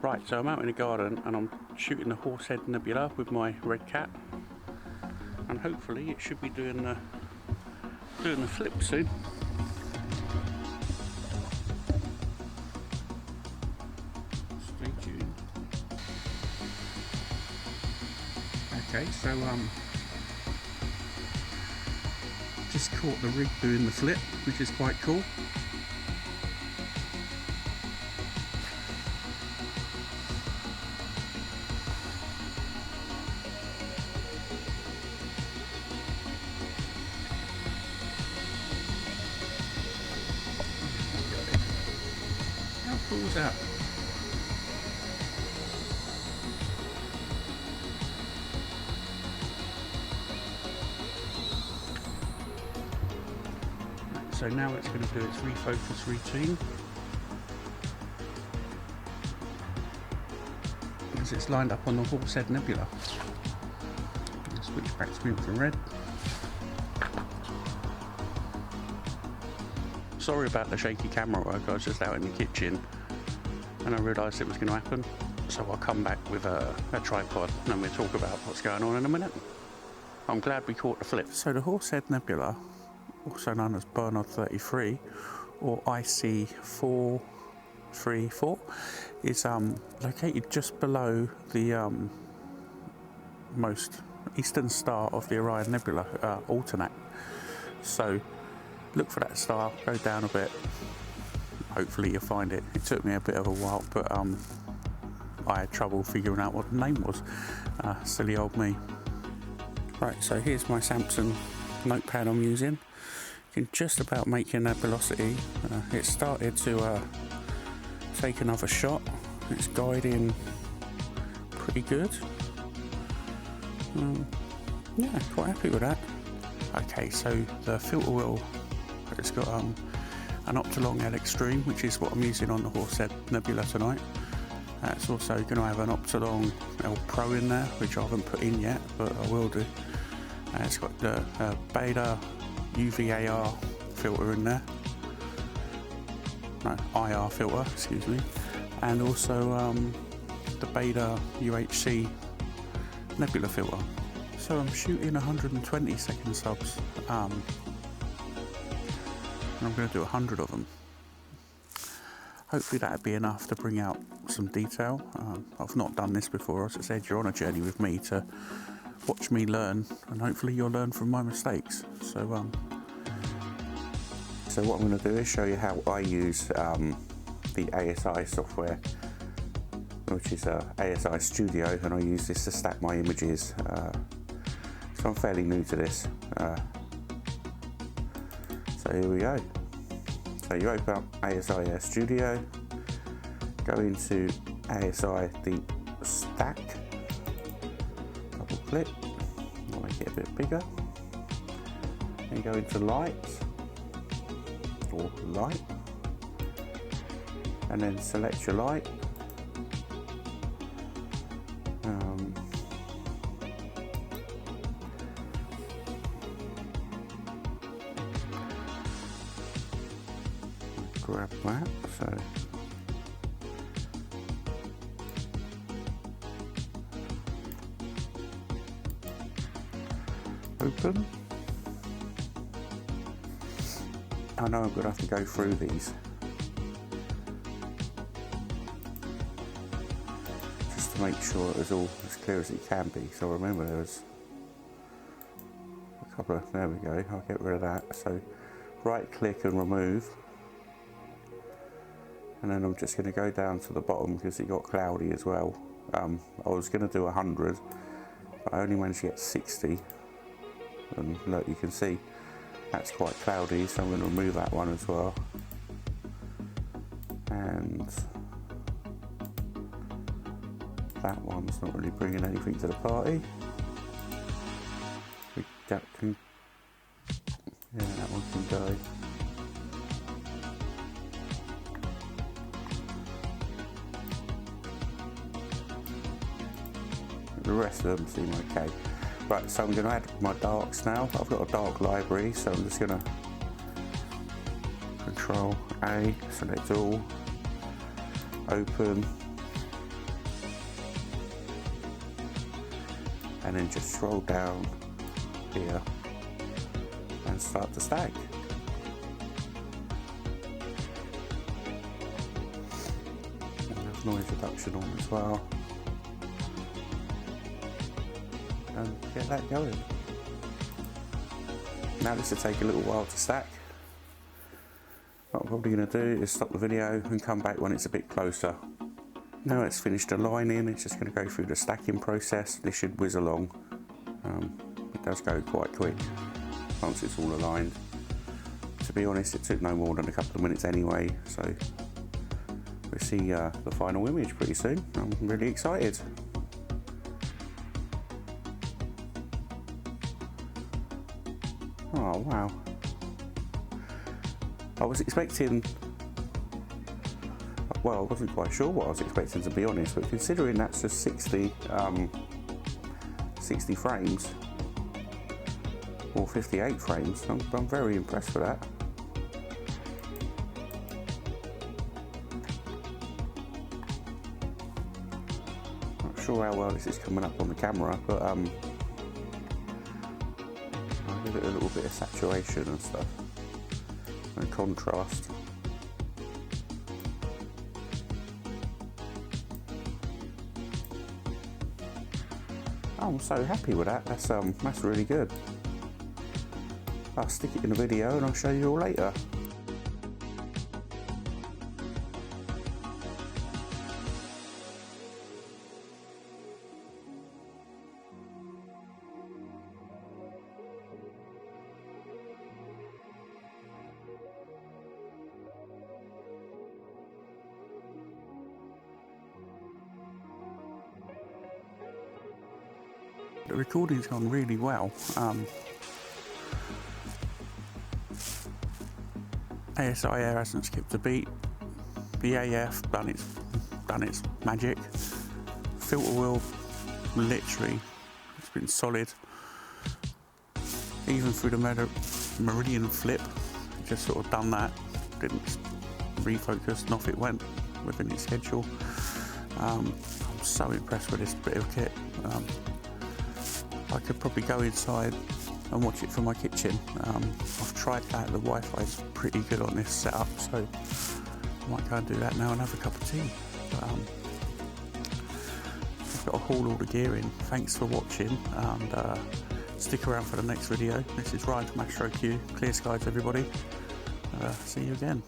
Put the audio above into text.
Right, so I'm out in the garden and I'm shooting the Horsehead Nebula with my Redcat, and hopefully it should be doing the flip soon. Stay tuned. Okay, so just caught the rig doing the flip, which is quite cool. How cool is that? So now it's going to do its refocus routine as it's lined up on the Horsehead Nebula. I'll switch back to infrared. Sorry about the shaky camera work, I was just out in the kitchen and I realised it was going to happen, so I'll come back with a tripod and then we'll talk about what's going on in a minute. I'm glad we caught the flip. So the Horsehead Nebula, also known as Barnard 33 or IC 434, is located just below the most eastern star of the Orion Nebula, Alnitak. So look for that star, go down a bit, hopefully you'll find it. It took me a bit of a while, but I had trouble figuring out what the name was. Silly old me. Right, so here's my Samsung notepad I'm using. You can just about make your nebulosity. It started to take another shot. It's guiding pretty good. Yeah, quite happy with that. Okay, so the filter wheel, it's got an Optolong L-eXtreme, which is what I'm using on the Horsehead Nebula tonight. It's also going to have an Optolong L-Pro in there, which I haven't put in yet, but I will do. It's got the beta UVAR filter in there, no, IR filter, excuse me, and also the beta UHC nebula filter. So I'm shooting 120 second subs, and I'm going to do 100 of them. Hopefully that'll be enough to bring out some detail. I've not done this before, as I said, you're on a journey with me to watch me learn, and hopefully you'll learn from my mistakes. So what I'm going to do is show you how I use the ASI software, which is ASI Studio, and I use this to stack my images. So I'm fairly new to this. So here we go. So you open up ASI Studio, go into ASI the stack, double click, I'll make it a bit bigger, then go into light, or light, and then select your light. Grab that, so open. I know I'm going to have to go through these just to make sure it was all as clear as it can be. So remember there was a couple of, there we go, I'll get rid of that. So right click and remove, and then I'm just going to go down to the bottom because it got cloudy as well. I was going to do 100, but I only managed to get 60, and look, you can see that's quite cloudy, so I'm going to remove that one as well. And that one's not really bringing anything to the party. That can, yeah, that one can go. The rest of them seem okay. Right, so I'm going to add my darks now. I've got a dark library, so I'm just going to Control A, select all, open, and then just scroll down here and start to stack. And there's noise reduction on as well, and get that going. Now this will take a little while to stack. What I'm probably going to do is stop the video and come back when it's a bit closer. Now it's finished aligning, it's just going to go through the stacking process. This should whiz along. It does go quite quick once it's all aligned. To be honest, it took no more than a couple of minutes anyway, so we'll see the final image pretty soon. I'm really excited. Oh wow. I was expecting, well, I wasn't quite sure what I was expecting, to be honest, but considering that's just 60 frames or 58 frames, I'm very impressed with that. Not sure how well this is coming up on the camera, but I'll give it a little bit of saturation and stuff. And contrast. I'm so happy with that. That's really good. I'll stick it in the video and I'll show you all later. The recording's gone really well. ASI Air hasn't skipped a beat. The AF done its magic. Filter wheel, literally, it's been solid. Even through the meridian flip, it just sort of done that. Didn't refocus, and off it went within its schedule. I'm so impressed with this bit of kit. I could probably go inside and watch it from my kitchen. I've tried that, the Wi-Fi is pretty good on this setup, so I might go and do that now and have a cup of tea. I've got to haul all the gear in. Thanks for watching, and stick around for the next video. This is Ryan from AstroQ. Clear skies, everybody. See you again.